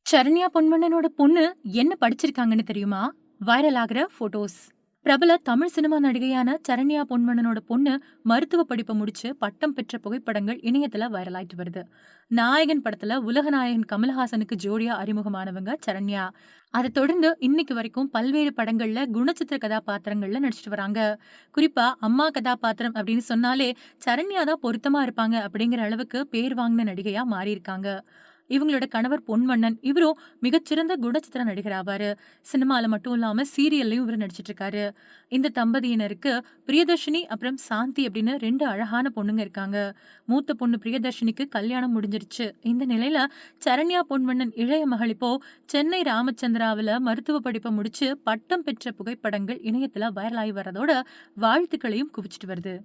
சரண்யா பொன்வண்ணனோட பொண்ணு என்ன படிச்சிருக்காங்கன்னு தெரியுமா? வைரல் ஆகுற போட்டோஸ். பிரபல தமிழ் சினிமா நடிகையான சரண்யா பொன்வண்ணனோட பொண்ணு மருத்துவ படிப்ப முடிச்சு பட்டம் பெற்ற புகைப்படங்கள் இணையத்துல வைரல் ஆயிட்டு வருது. நாயகன் படத்துல உலக நாயகன் கமல்ஹாசனுக்கு ஜோடியா அறிமுகமானவங்க சரண்யா. அதைத் தொடர்ந்து இன்னைக்கு வரைக்கும் பல்வேறு படங்கள்ல குணச்சித்திர கதாபாத்திரங்கள்ல நடிச்சிட்டு வராங்க. குறிப்பா அம்மா கதாபாத்திரம் அப்படின்னு சொன்னாலே சரண்யா தான் பொருத்தமா இருப்பாங்க அப்படிங்கிற அளவுக்கு பேர் வாங்கின நடிகையா மாறியிருக்காங்க. இவங்களோட கணவர் பொன்வண்ணன். இவரும் மிகச்சிறந்த குணச்சித்திர நடிகர் ஆவாரு. சினிமால மட்டும் இல்லாம சீரியல்லயும் இவரு நடிச்சிட்டு இருக்காரு. இந்த தம்பதியினருக்கு பிரியதர்ஷினி அப்புறம் சாந்தி அப்படின்னு 2 அழகான பொண்ணுங்க இருக்காங்க. மூத்த பொண்ணு பிரியதர்ஷினிக்கு கல்யாணம் முடிஞ்சிருச்சு. இந்த நிலையில சரண்யா பொன்வண்ணன் இளைய மகள் இப்போ சென்னை ராமச்சந்திராவுல மருத்துவ படிப்ப முடிச்சு பட்டம் பெற்ற புகைப்படங்கள் இணையத்துல வைரல் ஆகி வரதோட வாழ்த்துக்களையும் குவிச்சிட்டு வருது.